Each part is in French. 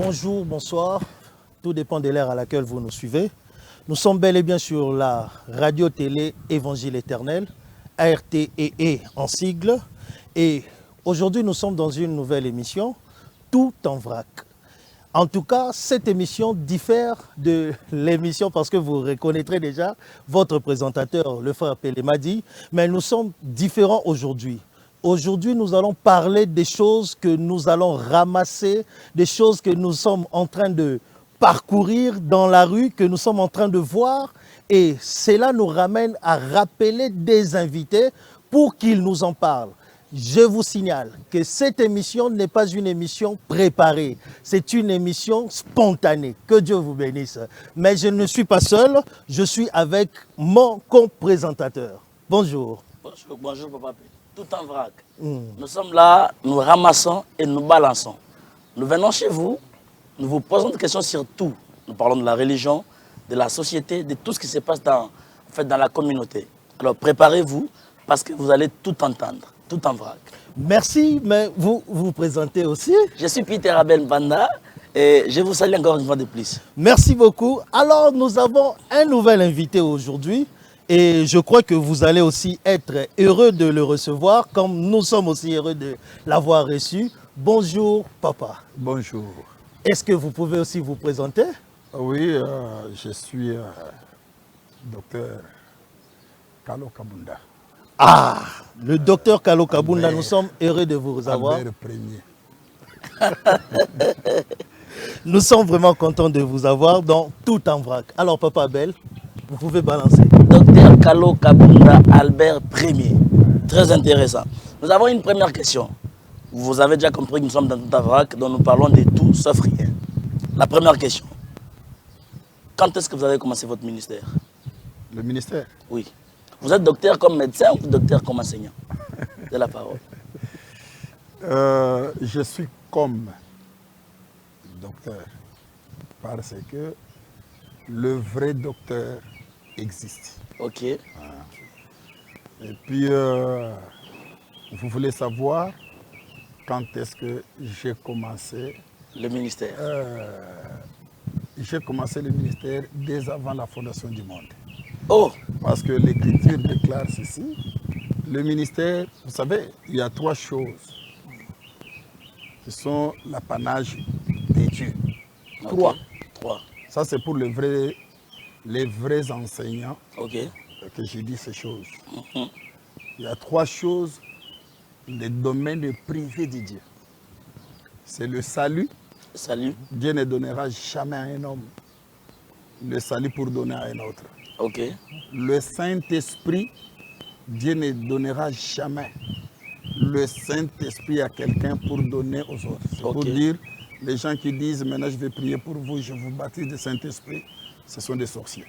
bonjour, bonsoir. Tout dépend de l'ère à laquelle vous nous suivez. Nous sommes bel et bien sur la radio-télé Évangile Éternel, ARTEE en sigle. Et aujourd'hui, nous sommes dans une nouvelle émission, Tout en vrac. En tout cas, cette émission diffère de l'émission parce que vous reconnaîtrez déjà votre présentateur, le frère Pelé Madi, mais nous sommes différents aujourd'hui. Aujourd'hui, nous allons parler des choses que nous allons ramasser, des choses que nous sommes en train de parcourir dans la rue, que nous sommes en train de voir. Et cela nous ramène à rappeler des invités pour qu'ils nous en parlent. Je vous signale que cette émission n'est pas une émission préparée, c'est une émission spontanée. Que Dieu vous bénisse. Mais je ne suis pas seul, je suis avec mon co-présentateur. Bonjour. Bonjour Papa P. Tout en vrac. Nous sommes là, nous ramassons et nous balançons. Nous venons chez vous, nous vous posons des questions sur tout. Nous parlons de la religion, de la société, de tout ce qui se passe dans la communauté. Alors préparez-vous parce que vous allez tout entendre. Tout en vrac. Merci, mais vous vous présentez aussi. Je suis Peter Abel Mbanda et je vous salue encore une fois de plus. Merci beaucoup. Alors, nous avons un nouvel invité aujourd'hui et je crois que vous allez aussi être heureux de le recevoir, comme nous sommes aussi heureux de l'avoir reçu. Bonjour, papa. Bonjour. Est-ce que vous pouvez aussi vous présenter? Oui, je suis docteur Kalo Kabunda. Ah, le docteur Kalo Kabunda, nous sommes heureux de vous avoir. Albert Premier. Nous sommes vraiment contents de vous avoir dans Tout en vrac. Alors, papa Abel, vous pouvez balancer. Docteur Kalo Kabunda, Albert Premier. Très intéressant. Nous avons une première question. Vous avez déjà compris que nous sommes dans Tout en vrac, dont nous parlons de tout sauf rien. La première question. Quand est-ce que vous avez commencé votre ministère? Le ministère? Oui. Vous êtes docteur comme médecin ou docteur comme enseignant? De la parole. Je suis comme docteur parce que le vrai docteur existe. Ok. Et puis, vous voulez savoir quand est-ce que j'ai commencé? Le ministère. J'ai commencé le ministère dès avant la fondation du monde. Oh! Parce que l'Écriture déclare ceci. Le ministère, vous savez, il y a trois choses qui sont l'apanage des dieux. Okay. Trois. Ça, c'est pour les vrais enseignants que j'ai dit ces choses. Il y a trois choses, les domaines privés de Dieu. C'est le salut. Salut. Dieu ne donnera jamais à un homme le salut pour donner à un autre. Ok. Le Saint-Esprit, Dieu ne donnera jamais le Saint-Esprit à quelqu'un pour donner aux autres. C'est pour dire, les gens qui disent, maintenant je vais prier pour vous, je vous baptise du Saint-Esprit, ce sont des sorciers.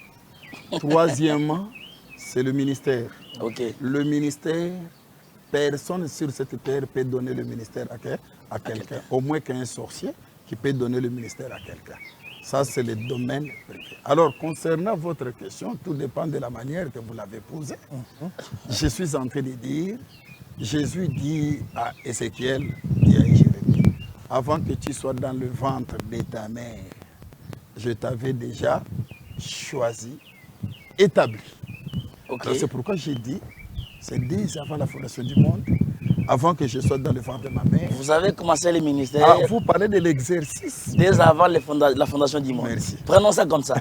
Troisièmement, c'est le ministère. Okay. Le ministère, personne sur cette terre peut donner le ministère à quelqu'un. Au moins qu'un sorcier qui peut donner le ministère à quelqu'un. Ça, c'est le domaine privé. Alors, concernant votre question, tout dépend de la manière que vous l'avez posée. Je suis en train de dire, Jésus dit à Ézéchiel, dit à Jérémie, avant que tu sois dans le ventre de ta mère, je t'avais déjà choisi, établi. Okay. C'est pourquoi j'ai dit, c'est dès avant la fondation du monde, avant que je sois dans le ventre de ma mère. Vous avez commencé le ministère. Ah, vous parlez de l'exercice. Dès avant la fondation du monde. Merci. Prenons ça comme ça.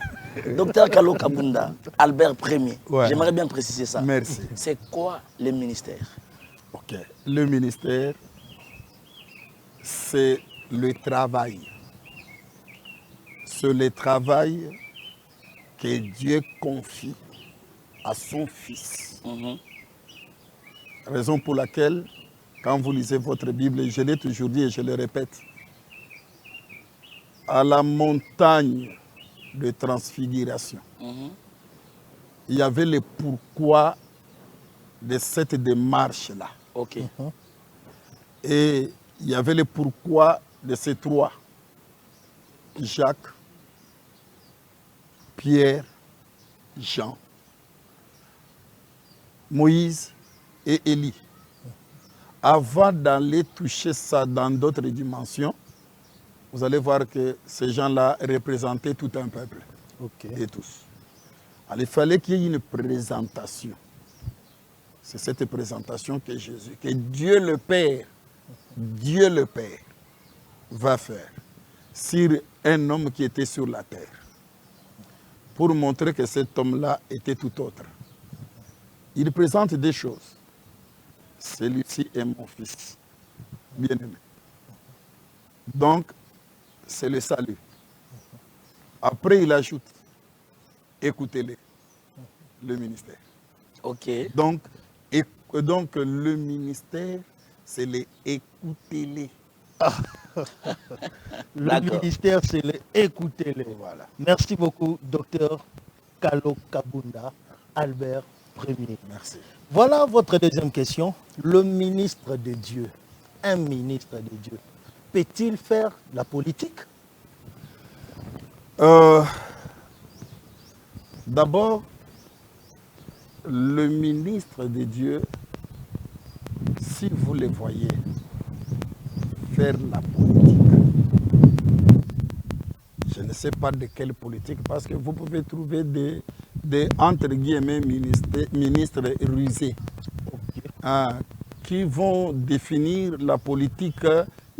Docteur Kalo Kabunda, Albert Premier. Ouais. J'aimerais bien préciser ça. Merci. C'est quoi le ministère? Ok. Le ministère, c'est le travail. C'est le travail que Dieu confie à son Fils. Raison pour laquelle, quand vous lisez votre Bible, je l'ai toujours dit et je le répète, à la montagne de transfiguration, il y avait le pourquoi de cette démarche-là. Ok. Et il y avait le pourquoi de ces trois, Jacques, Pierre, Jean, Moïse et Élie. Avant d'aller toucher ça dans d'autres dimensions, vous allez voir que ces gens-là représentaient tout un peuple. Et tous. Alors, il fallait qu'il y ait une présentation. C'est cette présentation que Jésus, que Dieu le Père va faire sur un homme qui était sur la terre, pour montrer que cet homme-là était tout autre. Il présente des choses. Celui-ci est mon fils, bien-aimé. Donc, c'est le salut. Après, il ajoute, écoutez-les, le ministère. Ok. Donc, le ministère, c'est les écoutez-les. Le ministère, c'est les écoutez-les. Voilà. Merci beaucoup, docteur Kalo Kabunda, Albert Premier. Merci. Voilà votre deuxième question. Le ministre de Dieu, un ministre de Dieu, peut-il faire la politique? D'abord, le ministre de Dieu, si vous le voyez faire la politique, je ne sais pas de quelle politique, parce que vous pouvez trouver des entre guillemets, ministres rusés, qui vont définir la politique,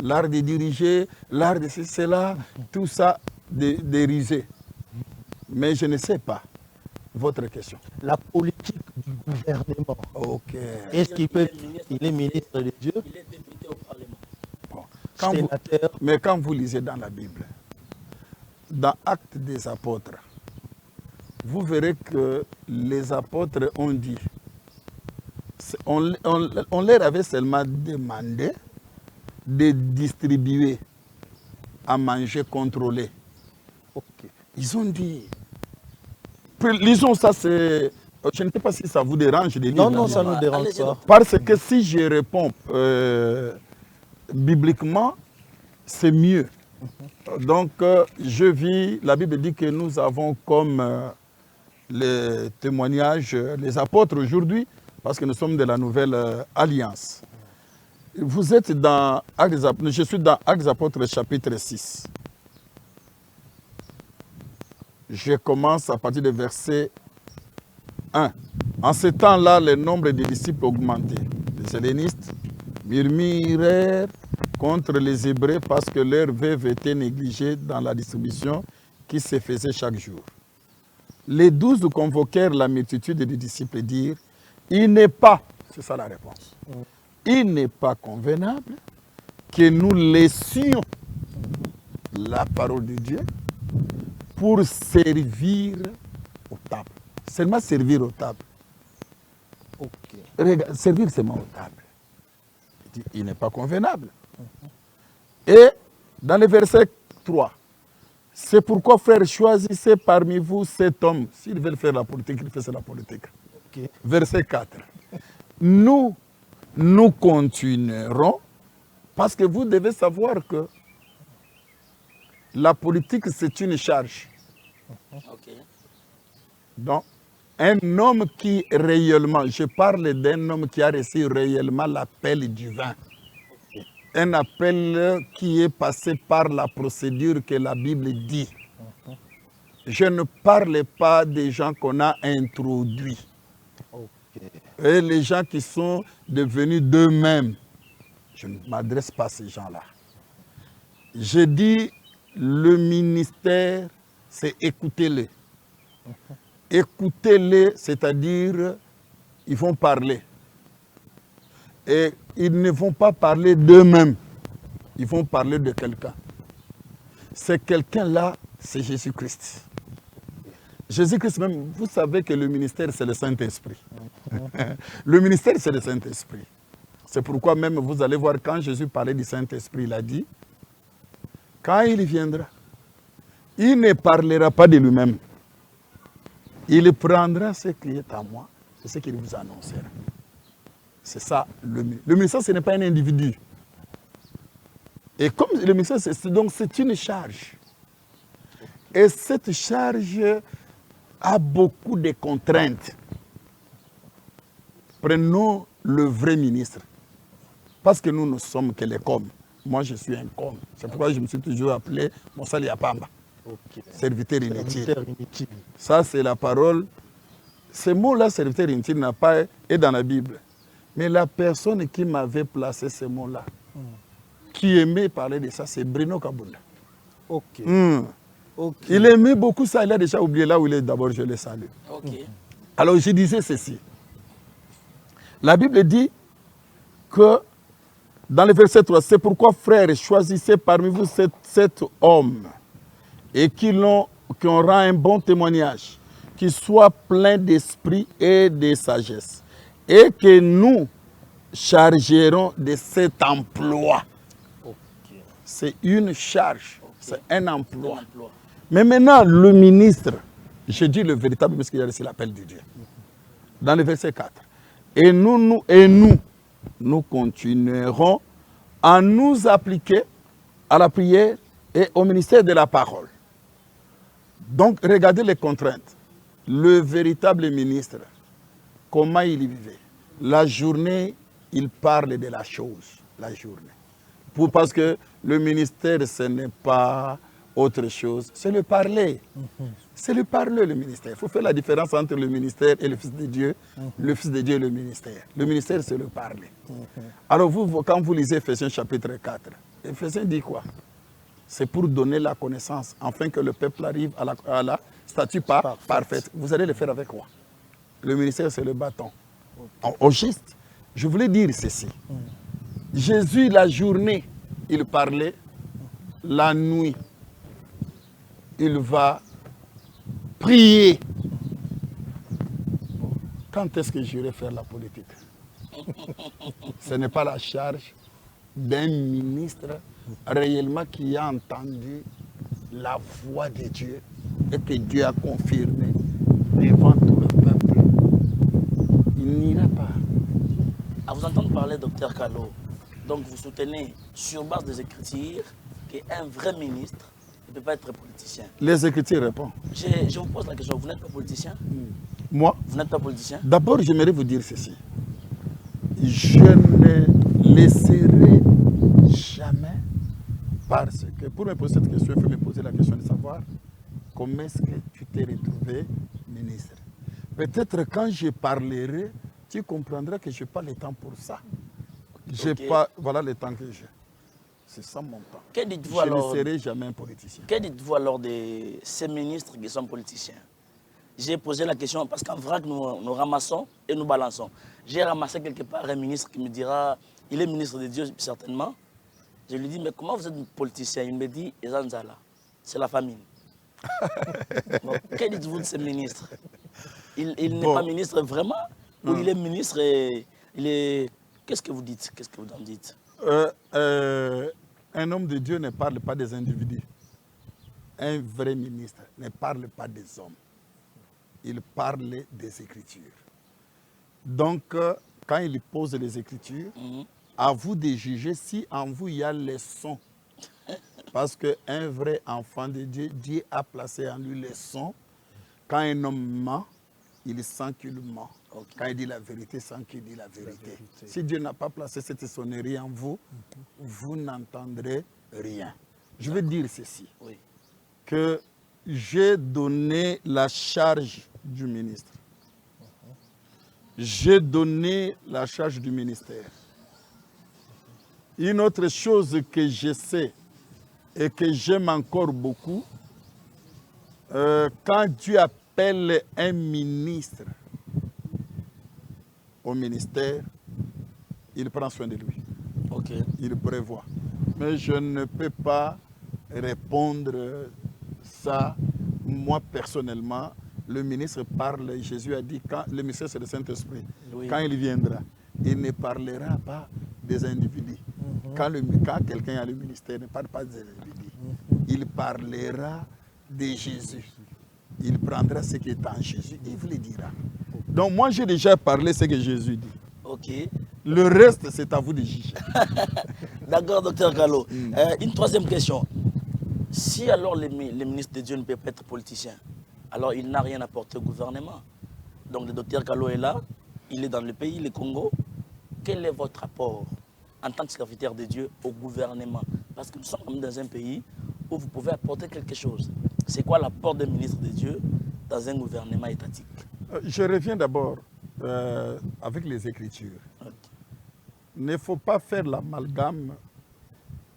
l'art de diriger, l'art de cela, tout ça, des rusés. Mais je ne sais pas. Votre question. La politique du gouvernement. Ok. Est-ce qu'il peut... Il est ministre de Dieu? Il est député au Parlement. Bon. Sénateur. Mais quand vous lisez dans la Bible, dans Actes des Apôtres, vous verrez que les apôtres ont dit, on leur avait seulement demandé de distribuer à manger contrôlé. Okay. Ils ont dit... Lisons ça, c'est... Je ne sais pas si ça vous dérange de lire. Non, ça ne nous dérange pas. Parce que si je réponds bibliquement, c'est mieux. Donc, je vis, la Bible dit que nous avons comme les témoignages, les apôtres aujourd'hui, parce que nous sommes de la nouvelle alliance. Vous êtes dans Actes des Apôtres, je suis dans Actes des Apôtres chapitre 6. Je commence à partir du verset 1. En ce temps-là, le nombre des disciples augmentait. Les hellénistes murmurèrent contre les Hébreux parce que leurs veuves étaient négligées dans la distribution qui se faisait chaque jour. Les 12 convoquèrent la multitude des disciples et dirent, il n'est pas, c'est ça la réponse, il n'est pas convenable que nous laissions la parole de Dieu pour servir aux tables. Seulement servir aux tables. Okay. Regarde, servir seulement aux tables. Il n'est pas convenable. Et dans le verset 3, c'est pourquoi, frères, choisissez parmi vous cet homme. S'ils veulent faire la politique, ils font la politique. Okay. Verset 4. Nous continuerons, parce que vous devez savoir que la politique, c'est une charge. Okay. Donc, un homme qui réellement, je parle d'un homme qui a reçu réellement l'appel divin. Okay. Un appel qui est passé par la procédure que la Bible dit. Je ne parle pas des gens qu'on a introduits. Okay. Et les gens qui sont devenus d'eux-mêmes. Je ne m'adresse pas à ces gens-là. Je dis, le ministère, c'est écoutez-les. Écoutez-les, c'est-à-dire, ils vont parler. Et ils ne vont pas parler d'eux-mêmes. Ils vont parler de quelqu'un. C'est quelqu'un-là, c'est Jésus-Christ. Jésus-Christ même, vous savez que le ministère, c'est le Saint-Esprit. Le ministère, c'est le Saint-Esprit. C'est pourquoi même, vous allez voir, quand Jésus parlait du Saint-Esprit, il a dit, quand il viendra, il ne parlera pas de lui-même. Il prendra ce qui est à moi, c'est ce qu'il vous annoncera. C'est ça, le ministère, ce n'est pas un individu. Et comme le ministère, c'est une charge. Et cette charge a beaucoup de contraintes. Prenons le vrai ministre. Parce que nous ne sommes que les comme. moi je suis un con. C'est pourquoi je me suis toujours appelé Moussa Liapamba. Ok. Serviteur inutile. Serviteur inutile. Ça, c'est la parole. Ce mot-là, serviteur inutile, n'a pas est dans la Bible. Mais la personne qui m'avait placé ce mot-là, qui aimait parler de ça, c'est Bruno Kabunda. Ok. Ok. Il aimait beaucoup ça. Il a déjà oublié là où il est. D'abord, je le salue. Ok. Alors, je disais ceci. La Bible dit que, dans le verset 3, c'est pourquoi, frères, choisissez parmi vous sept hommes et qui en rend un bon témoignage, qui soit plein d'esprit et de sagesse, et que nous chargerons de cet emploi. Ok. C'est une charge, c'est un emploi. Un emploi. Mais maintenant, le ministre, je dis le véritable ministre qui a reçu l'appel de Dieu. Dans le verset 4. Et nous continuerons à nous appliquer à la prière et au ministère de la parole. Donc, regardez les contraintes. Le véritable ministre, comment il y vivait. La journée, il parle de la chose, la journée. Parce que le ministère, ce n'est pas autre chose, c'est le parler. C'est le parler, le ministère. Il faut faire la différence entre le ministère et le Fils de Dieu. Le Fils de Dieu et le ministère. Le ministère, c'est le parler. Alors, vous, quand vous lisez Ephésiens chapitre 4, Ephésiens dit quoi? C'est pour donner la connaissance, afin que le peuple arrive à la statue parfaite. Vous allez le faire avec quoi? Le ministère, c'est le bâton. Au juste, je voulais dire ceci. Jésus, la journée, il parlait. La nuit, il va prier. Quand est-ce que j'irai faire la politique? Ce n'est pas la charge d'un ministre réellement qui a entendu la voix de Dieu et que Dieu a confirmé devant tout le peuple. Il n'ira pas. À vous entendre parler, docteur Kalo, donc vous soutenez sur base des Écritures qu'un vrai ministre ne peut pas être politicien. Les Écritures répondent. Je vous pose la question, vous n'êtes pas politicien? Moi, Vous n'êtes pas politicien? d'abord, j'aimerais vous dire ceci. Je ne laisserai jamais, parce que pour me poser cette question, il faut me poser la question de savoir comment est-ce que tu t'es retrouvé ministre. Peut-être quand je parlerai, tu comprendras que je n'ai pas le temps pour ça. Voilà le temps que j'ai. C'est ça mon temps. Que dites-vous Je alors, ne serai jamais un politicien. que dites-vous alors de ces ministres qui sont politiciens? J'ai posé la question parce qu'en vrac, nous ramassons et nous balançons. J'ai ramassé quelque part un ministre qui me dira, il est ministre de Dieu certainement. Je lui dis, mais comment vous êtes politicien? Il me dit, Ezanzala, c'est la famine. Bon, que dites-vous de ces ministres? Il n'est pas ministre vraiment? Ou il est ministre et il est... Qu'est-ce que vous dites? Qu'est-ce que vous en dites? Un homme de Dieu ne parle pas des individus. Un vrai ministre ne parle pas des hommes. Il parle des Écritures. Donc, quand il pose les Écritures, à vous de juger si en vous il y a les sons. Parce qu'un vrai enfant de Dieu, Dieu a placé en lui les sons. Quand un homme ment, il sent qu'il ment. Okay. Quand il dit la vérité, il sent qu'il dit la vérité. Si Dieu n'a pas placé cette sonnerie en vous, vous n'entendrez rien. Je veux dire ceci, que j'ai donné la charge du ministre. J'ai donné la charge du ministère. Une autre chose que je sais et que j'aime encore beaucoup, quand Dieu appelle un ministre au ministère, il prend soin de lui. Okay. Il prévoit. Mais je ne peux pas répondre ça. Moi, personnellement, le ministre parle, Jésus a dit, quand le ministère c'est le Saint-Esprit, quand il viendra, il ne parlera pas des individus. Quand quelqu'un a le ministère, il ne parle pas des individus. Il parlera de Jésus. Il prendra ce qui est en Jésus et il vous le dira. Donc moi, j'ai déjà parlé ce que Jésus dit. Ok. Le reste, c'est à vous de juger. D'accord, docteur Kalo. Une troisième question. Si alors les ministres de Dieu ne peuvent pas être politiciens, alors il n'a rien apporté au gouvernement. Donc le docteur Kalo est là, il est dans le pays, le Congo. Quel est votre apport en tant que serviteur de Dieu au gouvernement? Parce que nous sommes comme dans un pays où vous pouvez apporter quelque chose. C'est quoi l'apport d'un ministre de Dieu dans un gouvernement étatique? Je reviens d'abord avec les Écritures. Okay. Il ne faut pas faire l'amalgame.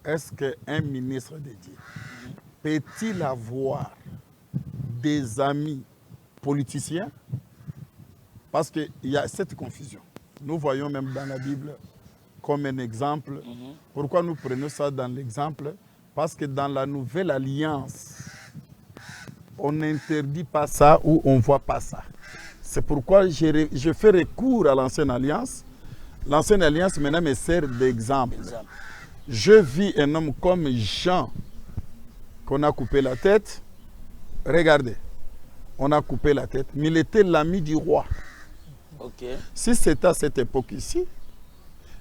Est-ce qu'un ministre de Dieu peut-il avoir des amis politiciens? Parce qu'il y a cette confusion. Nous voyons même dans la Bible comme un exemple. Pourquoi nous prenons ça dans l'exemple? Parce que dans la Nouvelle Alliance, on n'interdit pas ça ou on ne voit pas ça. C'est pourquoi je fais recours à l'Ancienne Alliance. L'Ancienne Alliance maintenant me sert d'exemple. Je vis un homme comme Jean, qu'on a coupé la tête. Regardez, on a coupé la tête, mais il était l'ami du roi. Okay. Si c'est à cette époque ici,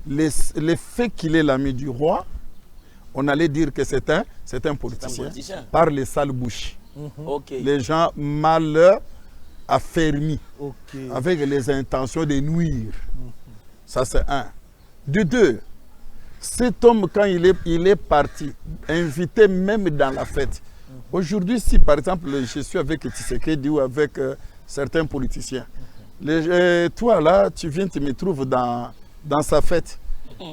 le fait qu'il est l'ami du roi, on allait dire que c'est un politicien par les sales bouches. Okay. Les gens mal affermis, avec les intentions de nuire. Ça, c'est un. De deux, cet homme, quand il est parti, invité même dans la fête. Aujourd'hui, si par exemple, je suis avec Tshisekedi ou avec certains politiciens, toi là, tu viens, tu me trouves dans sa fête.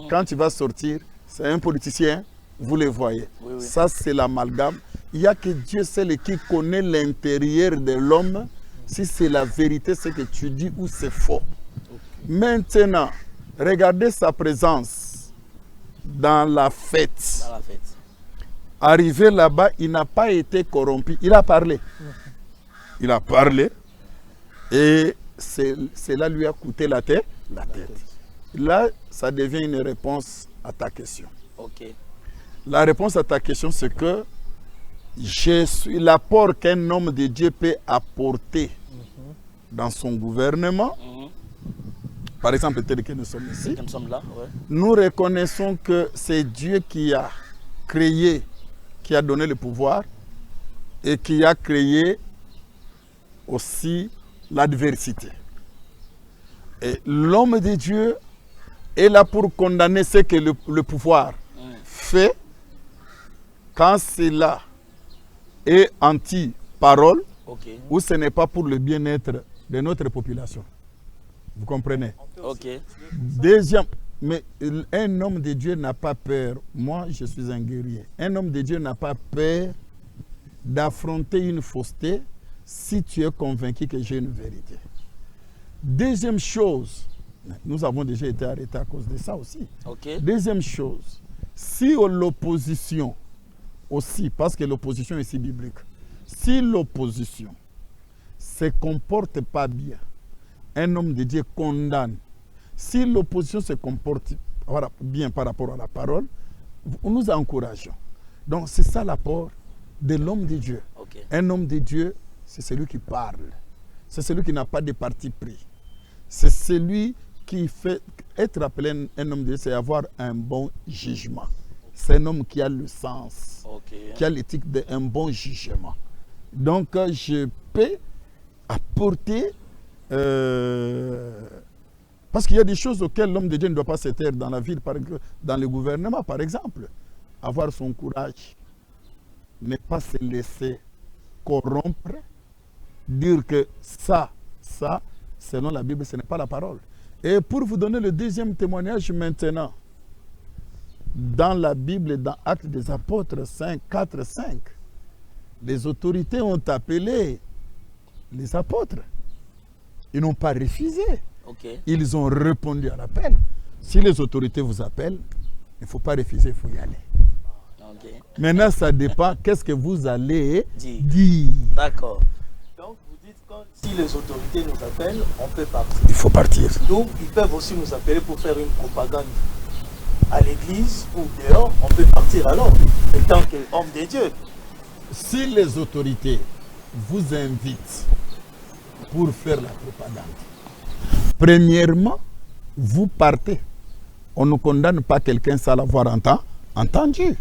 Quand tu vas sortir, c'est un politicien, vous le voyez. Oui, oui. Ça, c'est l'amalgame. Il n'y a que Dieu seul qui connaît l'intérieur de l'homme, si c'est la vérité, ce que tu dis ou c'est faux. Maintenant, regardez sa présence dans la fête. Dans la fête. Arrivé là-bas, il n'a pas été corrompu. Il a parlé. Il a parlé. Et cela lui a coûté la tête. Là, ça devient une réponse à ta question. Okay. La réponse à ta question, c'est que je suis l'apport qu'un homme de Dieu peut apporter dans son gouvernement. Par exemple, tel que nous sommes ici. Nous sommes là, ouais. Nous reconnaissons que c'est Dieu qui a créé, qui a donné le pouvoir et qui a créé aussi l'adversité. Et l'homme de Dieu est là pour condamner ce que le pouvoir fait quand cela est anti-parole ou ce n'est pas pour le bien-être de notre population. Vous comprenez? Deuxième, mais un homme de Dieu n'a pas peur. Moi, je suis un guerrier. Un homme de Dieu n'a pas peur d'affronter une fausseté si tu es convaincu que j'ai une vérité. Deuxième chose, nous avons déjà été arrêtés à cause de ça aussi. Deuxième chose, si l'opposition aussi, parce que l'opposition est si biblique, si l'opposition ne se comporte pas bien, un homme de Dieu condamne. Si l'opposition se comporte bien par rapport à la parole, nous encourageons. Donc c'est ça l'apport de l'homme de Dieu. Un homme de Dieu, c'est celui qui parle. C'est celui qui n'a pas de parti pris. C'est celui qui fait être appelé un homme de Dieu, c'est avoir un bon jugement. C'est un homme qui a le sens, qui a l'éthique d'un bon jugement. Donc je peux apporter... parce qu'il y a des choses auxquelles l'homme de Dieu ne doit pas se taire dans la ville, dans le gouvernement, par exemple. Avoir son courage, ne pas se laisser corrompre, dire que ça, selon la Bible, ce n'est pas la parole. Et pour vous donner le deuxième témoignage maintenant, dans la Bible, dans Actes des Apôtres 4, 5, les autorités ont appelé les apôtres. Ils n'ont pas refusé. Ils ont répondu à l'appel. Si les autorités vous appellent, il ne faut pas refuser, il faut y aller. Maintenant, ça dépend qu'est-ce que vous allez dire. D'accord. Donc, vous dites que si les autorités nous appellent, on peut partir. Il faut partir. Donc, ils peuvent aussi nous appeler pour faire une propagande à l'église ou dehors. On peut partir alors, en tant qu'homme de Dieu. Si les autorités vous invitent pour faire la propagande, premièrement, vous partez. On ne condamne pas quelqu'un sans l'avoir entendu.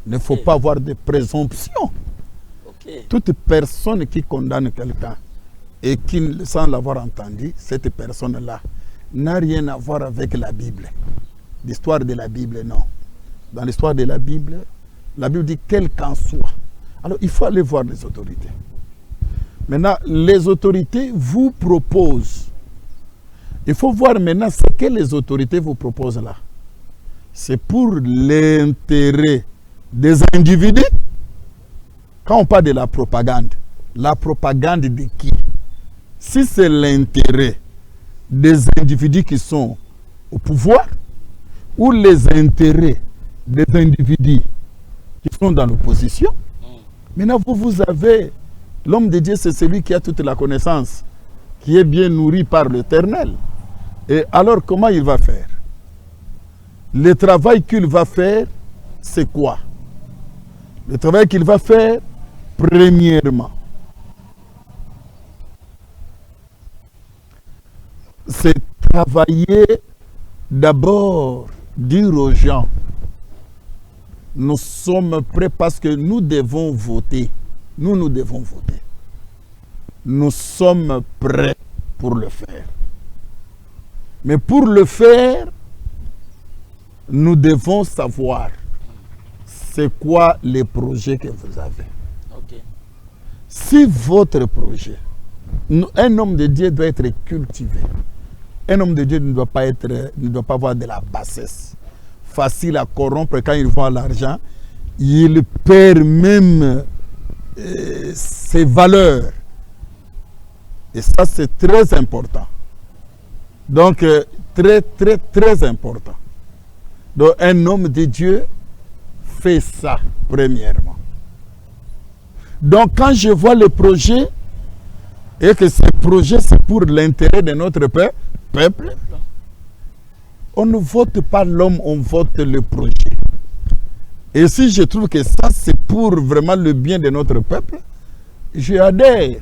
Il ne faut pas avoir de présomption. Toute personne qui condamne quelqu'un et qui, sans l'avoir entendu, cette personne-là n'a rien à voir avec la Bible. l'histoire de la Bible, non. Dans l'histoire de la Bible dit quel qu'en soit. Alors, il faut aller voir les autorités. Maintenant, les autorités vous proposent. Il faut voir maintenant ce que les autorités vous proposent là. C'est pour l'intérêt des individus. Quand on parle de la propagande de qui? Si c'est l'intérêt des individus qui sont au pouvoir ou les intérêts des individus qui sont dans l'opposition, maintenant vous avez l'homme de Dieu, c'est celui qui a toute la connaissance, qui est bien nourri par l'Éternel. Et alors comment il va faire? Le travail qu'il va faire, c'est quoi? Le travail qu'il va faire, premièrement, c'est travailler d'abord, dire aux gens, nous sommes prêts parce que nous devons voter. Nous devons voter. Nous sommes prêts pour le faire. Mais pour le faire, nous devons savoir c'est quoi les projets que vous avez. Okay. Si votre projet, un homme de Dieu doit être cultivé. Un homme de Dieu ne doit pas avoir de la bassesse. Facile à corrompre quand il voit l'argent. Il perd même ses valeurs. Et ça, c'est très important. Donc, très, très, très important. Donc, un homme de Dieu fait ça, premièrement. Donc, quand je vois le projet, et que ce projet, c'est pour l'intérêt de notre peuple, on ne vote pas l'homme, on vote le projet. Et si je trouve que ça, c'est pour vraiment le bien de notre peuple, je adhère.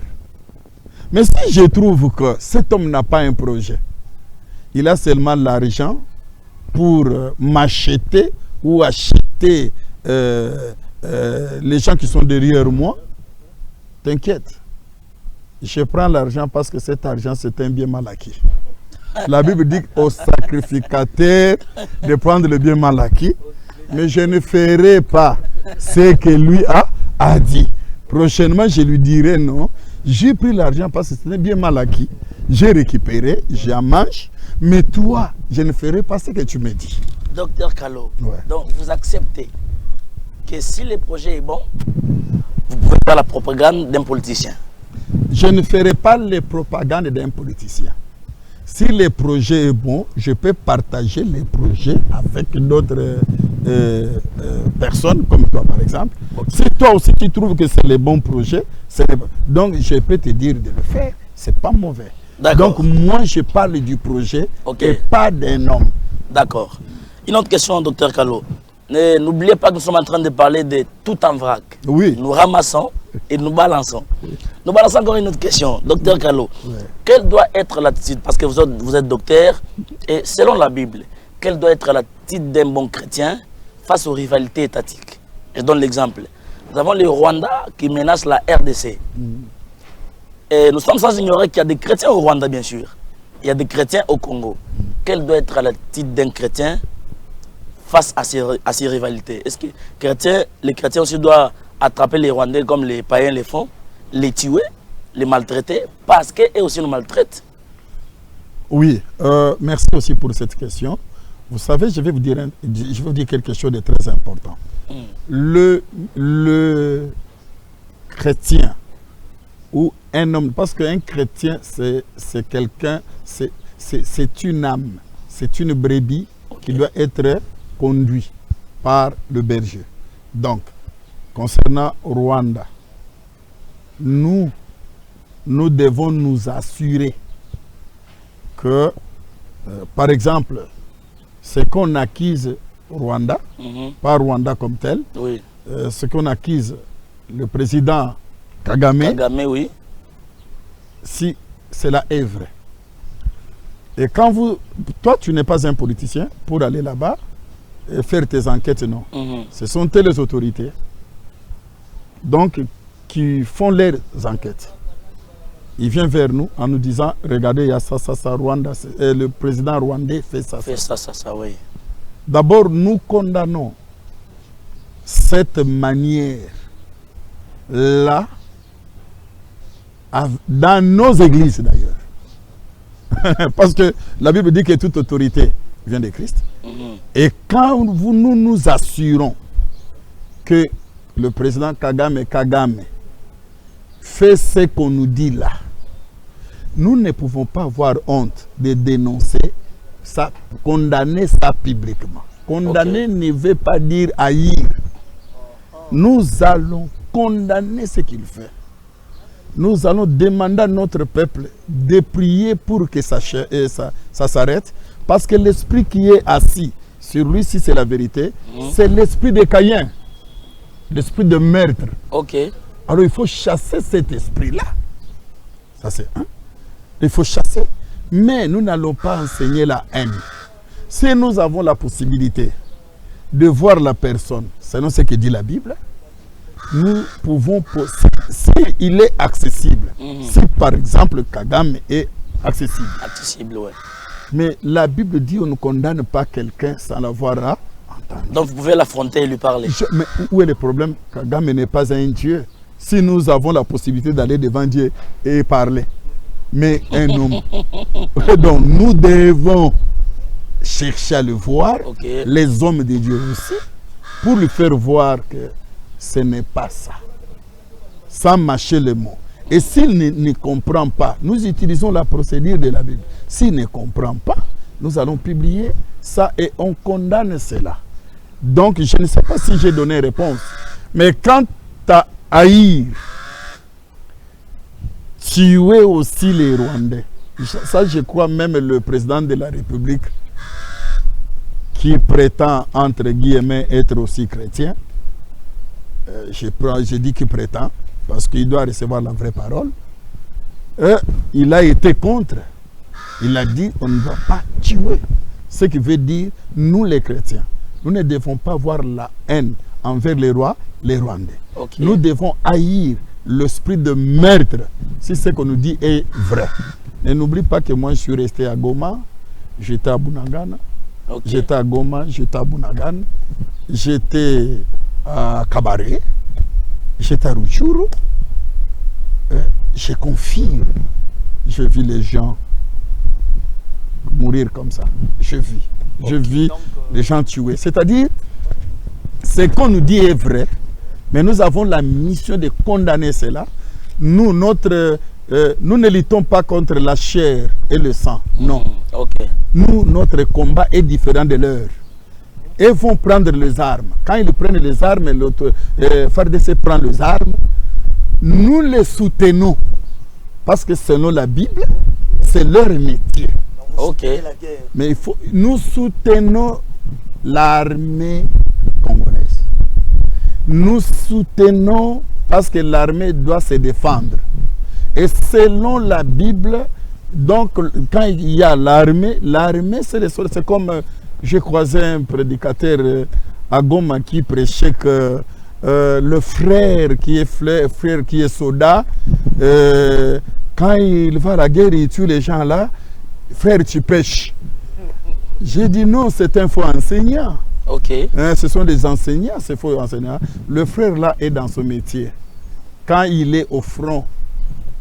Mais si je trouve que cet homme n'a pas un projet, il a seulement l'argent pour m'acheter ou acheter les gens qui sont derrière moi, t'inquiète. Je prends l'argent parce que cet argent, c'est un bien mal acquis. La Bible dit au sacrificateur de prendre le bien mal acquis, mais je ne ferai pas ce que lui a dit. Prochainement, je lui dirai non. J'ai pris l'argent parce que c'est un bien mal acquis. J'ai récupéré, j'en mange, mais toi, je ne ferai pas ce que tu me dis. Docteur Kalo, Ouais. Donc vous acceptez que si le projet est bon, vous pouvez faire la propagande d'un politicien. Je ne ferai pas les propagandes d'un politicien. Si le projet est bon, je peux partager les projets avec d'autres personnes, comme toi par exemple. Si toi aussi tu trouves que c'est le bon projet, donc je peux te dire de le faire. C'est pas mauvais. Donc moi je parle du projet et pas d'un homme. D'accord. Une autre question, docteur Kalo. N'oubliez pas que nous sommes en train de parler de tout en vrac. Oui. Nous ramassons et nous balançons. Nous balançons encore une autre question. Docteur Kalo, Ouais. quelle doit être l'attitude, parce que vous êtes docteur, et selon la Bible, quelle doit être l'attitude d'un bon chrétien face aux rivalités étatiques? Je donne l'exemple. Nous avons le Rwanda qui menace la RDC. Et nous sommes sans ignorer qu'il y a des chrétiens au Rwanda, bien sûr. Il y a des chrétiens au Congo. Quelle doit être l'attitude d'un chrétien face à ces rivalités? Est-ce que les chrétiens aussi doivent attraper les Rwandais comme les païens les font, les tuer, les maltraiter, parce qu'eux aussi nous maltraitent? Oui, merci aussi pour cette question. Vous savez, je vais vous dire quelque chose de très important. Le chrétien ou un homme, parce qu'un chrétien, c'est quelqu'un, c'est une âme, c'est une brebis qui doit être conduite par le berger. Donc, concernant Rwanda, nous devons nous assurer que, par exemple, ce qu'on acquise Rwanda, pas Rwanda comme tel, Oui. Ce qu'on acquise le président Kagame, Oui. si cela est vrai. Et quand toi tu n'es pas un politicien pour aller là-bas et faire tes enquêtes, non. Ce sont les autorités donc qui font leurs enquêtes. Il vient vers nous en nous disant, regardez, il y a ça, Rwanda, le président rwandais fait ça. Fait ça, oui. D'abord, nous condamnons cette manière-là dans nos églises d'ailleurs. Parce que la Bible dit que toute autorité vient de Christ. Et quand nous nous assurons que le président Kagame fait ce qu'on nous dit là, nous ne pouvons pas avoir honte de dénoncer ça, condamner ça publiquement. Condamner ne veut pas dire haïr. Nous allons condamner ce qu'il fait. Nous allons demander à notre peuple de prier pour que ça s'arrête. Parce que l'esprit qui est assis sur lui, si c'est la vérité, c'est l'esprit de Caïn. L'esprit de meurtre. Ok. Alors il faut chasser cet esprit-là. Ça c'est un. Il faut chasser. Mais nous n'allons pas enseigner la haine. Si nous avons la possibilité de voir la personne, selon ce que dit la Bible, nous pouvons, s'il est accessible, si par exemple Kagame est accessible. Accessible, ouais. Mais la Bible dit on ne condamne pas quelqu'un sans l'avoir entendu. Donc vous pouvez l'affronter et lui parler. Mais où est le problème? Kagame n'est pas un Dieu. Si nous avons la possibilité d'aller devant Dieu et parler, mais un homme. Donc nous devons chercher à le voir, les hommes de Dieu aussi, pour lui faire voir que ce n'est pas ça. Sans mâcher les mots. Et s'il ne comprend pas, nous utilisons la procédure de la Bible. S'il ne comprend pas, nous allons publier ça et on condamne cela. Donc, je ne sais pas si j'ai donné réponse. Mais quant à haïr, tuer aussi les Rwandais, ça je crois même le président de la République qui prétend, entre guillemets, être aussi chrétien, je dis qu'il prétend, parce qu'il doit recevoir la vraie parole, il a été contre. Il a dit on ne doit pas tuer. Ce qui veut dire, nous les chrétiens, nous ne devons pas avoir la haine envers les rois, les Rwandais. Nous devons haïr l'esprit de meurtre, si ce qu'on nous dit est vrai. Et n'oublie pas que moi je suis resté à Goma, j'étais à Bunagana, j'étais à Goma, j'étais à Bunagana, j'étais à Kabare, j'étais à Rutshuru. Je confirme, je vis les gens mourir comme ça. Je vis les gens tués. C'est-à-dire, ce qu'on nous dit est vrai, mais nous avons la mission de condamner cela. Nous, nous ne luttons pas contre la chair et le sang. Non. Nous, notre combat est différent de leur. Ils vont prendre les armes. Quand ils prennent les armes, l'autre FARDC prend les armes. Nous les soutenons. Parce que selon la Bible, c'est leur métier. Mais nous soutenons l'armée congolaise. Nous soutenons parce que l'armée doit se défendre. Et selon la Bible, donc quand il y a l'armée, c'est comme j'ai croisé un prédicateur à Goma qui prêchait que le frère qui est soldat, quand il va à la guerre, il tue les gens là. Frère, tu pêches. J'ai dit non, c'est un faux enseignant. Ce sont des enseignants, c'est faux enseignants. Le frère là est dans son métier. Quand il est au front,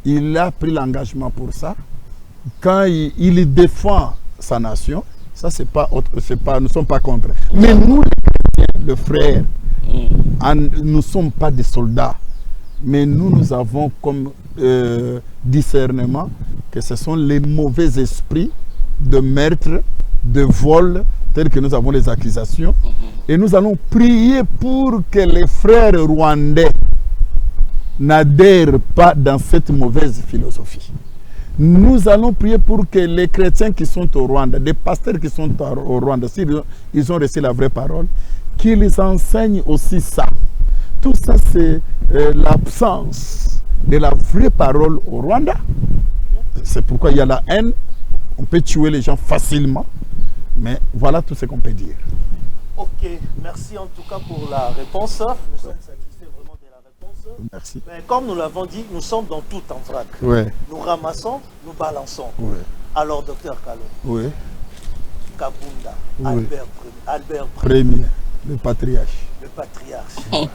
il a pris l'engagement pour ça. Quand il défend sa nation, ça c'est pas autre, nous ne sommes pas contre. Mais nous, le frère, nous ne sommes pas des soldats. Mais nous avons comme discernement que ce sont les mauvais esprits de meurtre, de vol, tels que nous avons les accusations. Et nous allons prier pour que les frères rwandais n'adhèrent pas dans cette mauvaise philosophie. Nous allons prier pour que les chrétiens qui sont au Rwanda, des pasteurs qui sont au Rwanda, s'ils ont reçu la vraie parole, qu'ils enseignent aussi ça. Tout ça, c'est l'absence de la vraie parole au Rwanda. C'est pourquoi il y a la haine. On peut tuer les gens facilement. Mais voilà tout ce qu'on peut dire. Ok, merci en tout cas pour la réponse. Nous sommes satisfaits vraiment de la réponse. Merci. Mais comme nous l'avons dit, nous sommes dans tout en vrac. Ouais. Nous ramassons, nous balançons. Ouais. Alors, docteur Kalou, Kabunda, Oui. Albert Premier, le patriarche. le patriarche. Le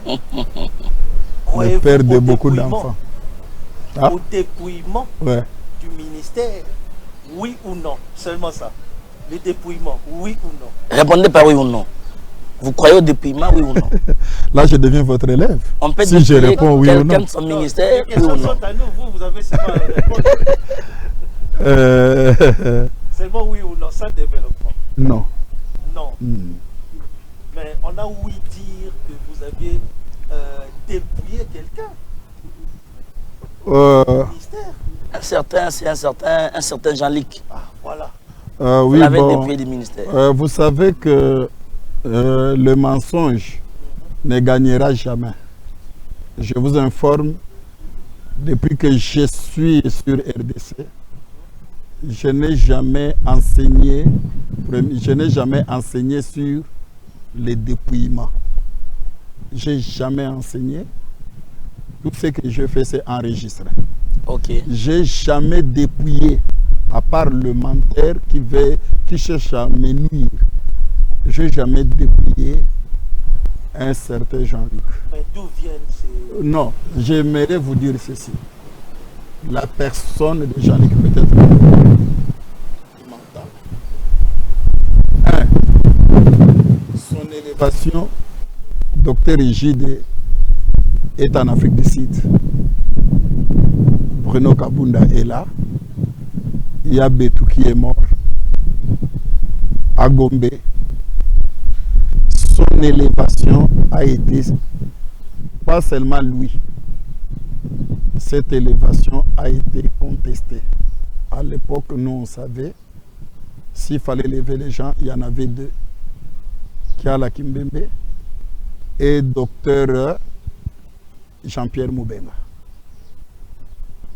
Croyez-vous père de au beaucoup dépouillement, d'enfants. Ah, au dépouillement ouais. du ministère, oui ou non? Seulement ça. Le dépouillement, oui ou non? Répondez par oui ou non. Vous croyez au dépouillement, oui ou non? Là, je deviens votre élève. On peut Si je dépouiller réponds oui ou quelqu'un non. de son Non, ministère, les oui questions ou non? sont à nous, vous avez seulement à répondre. Seulement oui ou non, sans développement. Non. Non. Hmm. Mais on a ouï dire que vous aviez dépouillé quelqu'un Euh, au ministère. Un certain Jean-Luc. Ah, voilà. Vous oui, l'avez bon, dépouillé du ministère. vous savez que le mensonge ne gagnera jamais. Je vous informe, depuis que je suis sur RDC, je n'ai jamais enseigné sur les dépouillements. Je n'ai jamais enseigné. Tout ce que je fais, c'est enregistrer. Ok. J'ai jamais dépouillé, à part le menteur qui cherche à me nuire. Je n'ai jamais dépouillé un certain Jean-Luc. Mais d'où viennent ces... Non, j'aimerais vous dire ceci. La personne de Jean-Luc peut-être mental. Son élévation, docteur Égide, est en Afrique du Sud. Bruno Kabunda est là. Il y a Betou qui est mort. À Gombe. Son élévation a été, pas seulement lui, cette élévation a été contestée. À l'époque, nous, on savait, s'il fallait lever les gens, il y en avait deux. Kiala Kimbembe et docteur Jean-Pierre Moubenga.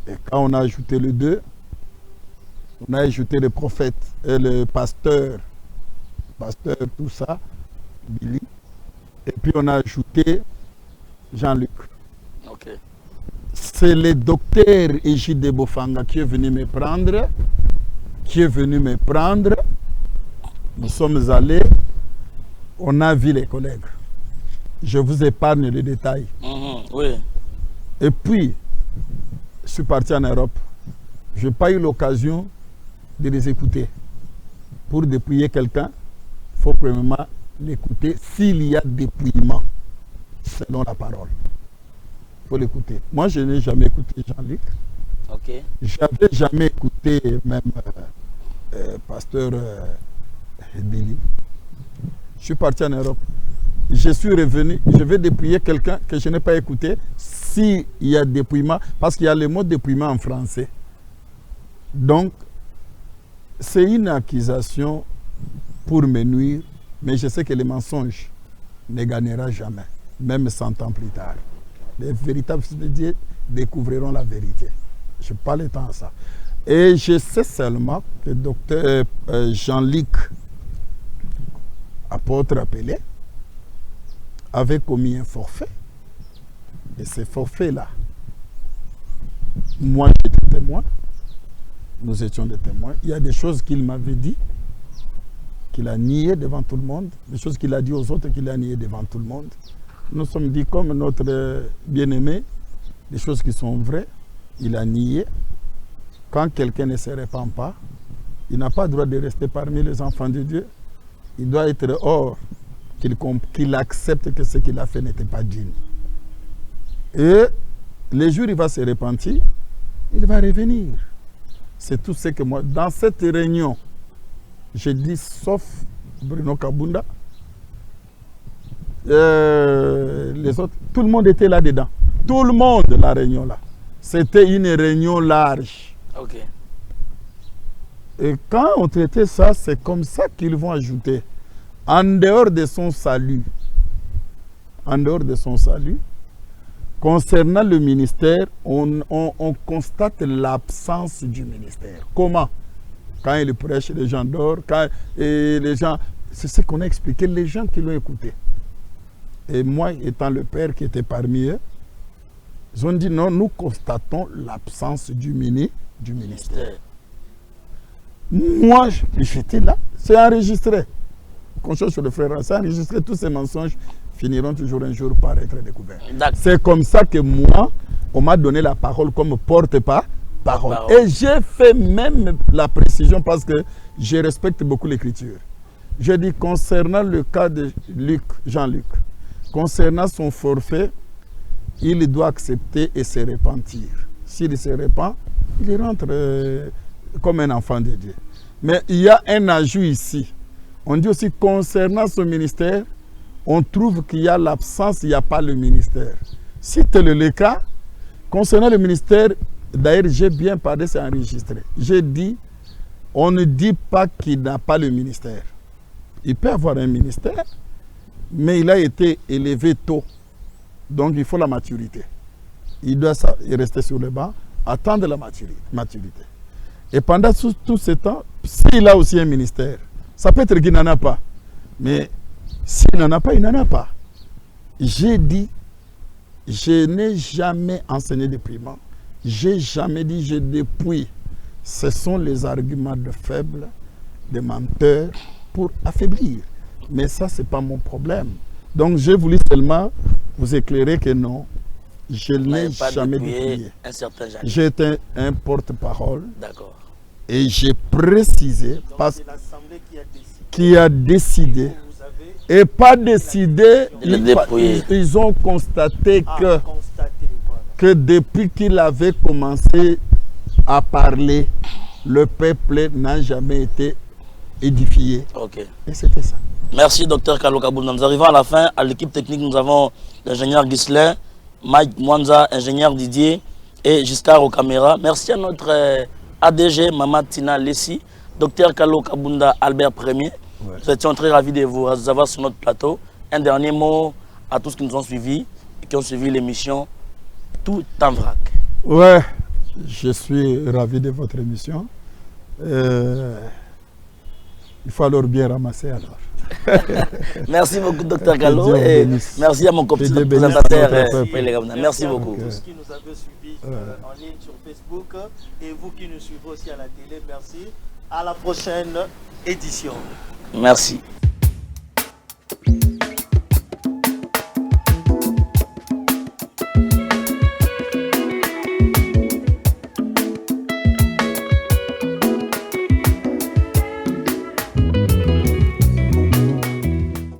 Et quand on a ajouté les deux, on a ajouté le prophète et le pasteur, tout ça, Billy. Et puis on a ajouté Jean-Luc. Ok. C'est le docteur Égide Bofanga qui est venu me prendre. Nous sommes allés, on a vu les collègues. Je vous épargne les détails. Oui. Et puis, je suis parti en Europe. Je n'ai pas eu l'occasion de les écouter. Pour dépouiller quelqu'un, il faut premièrement l'écouter s'il y a dépouillement, selon la parole. Il faut l'écouter. Moi, je n'ai jamais écouté Jean-Luc. Ok. Je n'avais jamais écouté même pasteur Billy. Je suis parti en Europe. Je suis revenu, je vais dépouiller quelqu'un que je n'ai pas écouté s'il y a dépouillement, parce qu'il y a le mot dépouillement en français. Donc, c'est une accusation pour me nuire, mais je sais que le mensonge ne gagnera jamais, même 100 ans plus tard. Les véritables fils de Dieu découvriront la vérité. Je n'ai pas le temps à ça. Et je sais seulement que le docteur Jean-Luc, apôtre appelé, avait commis un forfait. Et ce forfait-là, moi j'étais témoin, nous étions des témoins. Il y a des choses qu'il m'avait dit, qu'il a nié devant tout le monde, des choses qu'il a dit aux autres qu'il a nié devant tout le monde. Nous sommes dit comme notre bien-aimé, des choses qui sont vraies, il a nié. Quand quelqu'un ne se répand pas, il n'a pas le droit de rester parmi les enfants de Dieu. Il doit être hors, qu'il accepte que ce qu'il a fait n'était pas digne. Et les jours il va se repentir, il va revenir. C'est tout ce que moi, dans cette réunion, je dis sauf Bruno Kabunda, les autres, tout le monde était là-dedans. Tout le monde, la réunion là. C'était une réunion large. Ok. Et quand on traitait ça, c'est comme ça qu'ils vont ajouter. En dehors de son salut, concernant le ministère, on constate l'absence du ministère. Comment? Quand il prêche, les gens dorment. Les gens, c'est ce qu'on a expliqué, les gens qui l'ont écouté. Et moi, étant le père qui était parmi eux, ils ont dit non, nous constatons l'absence du ministère. Moi, j'étais là. C'est enregistré. Conscience sur le frère, c'est enregistré. Tous ces mensonges finiront toujours un jour par être découverts. C'est comme ça que moi, on m'a donné la parole comme porte-parole. Et j'ai fait même la précision parce que je respecte beaucoup l'écriture. Je dis concernant le cas de Jean-Luc, concernant son forfait, il doit accepter et se repentir. S'il se repent, il rentre comme un enfant de Dieu. Mais il y a un ajout ici. On dit aussi concernant ce ministère, on trouve qu'il y a l'absence, il n'y a pas le ministère. Si tel est le cas, concernant le ministère, d'ailleurs j'ai bien parlé, c'est enregistré. J'ai dit, on ne dit pas qu'il n'a pas le ministère. Il peut avoir un ministère, mais il a été élevé tôt. Donc il faut la maturité. Il doit rester sur le banc, attendre la maturité. Et pendant tout ce temps, s'il a aussi un ministère, ça peut être qu'il n'en a pas. Mais s'il n'en a pas, il n'en a pas. J'ai dit, je n'ai jamais enseigné dépouillement. J'ai jamais dit je dépouille. Ce sont les arguments de faibles, de menteurs, pour affaiblir. Mais ça, ce n'est pas mon problème. Donc, j'ai voulu seulement vous éclairer que non, je n'ai jamais dépouillé. J'étais un porte-parole. D'accord. Et j'ai précisé, parce que qui a décidé, et pas décidé, ils ont constaté que depuis qu'il avait commencé à parler, le peuple n'a jamais été édifié. Ok. Et c'était ça. Merci, Dr Carlo Kabunda. Nous arrivons à la fin. À l'équipe technique, nous avons l'ingénieur Gisler, Mike Mwanza, ingénieur Didier et Giscard aux caméras. Merci à notre ADG, Maman Tina Lessi, Dr Carlo Kabunda, Albert Premier. Ouais. Nous étions très ravis de vous avoir sur notre plateau. Un dernier mot à tous qui nous ont suivis et qui ont suivi l'émission Tout en vrac. Ouais, je suis ravi de votre émission. Il faut alors bien ramasser alors. Merci beaucoup, Dr Gallo, et merci à mon présentateur. Merci beaucoup. Tous qui nous avez suivis en ligne sur Facebook et vous qui nous suivez aussi à la télé, merci. À la prochaine édition. Merci.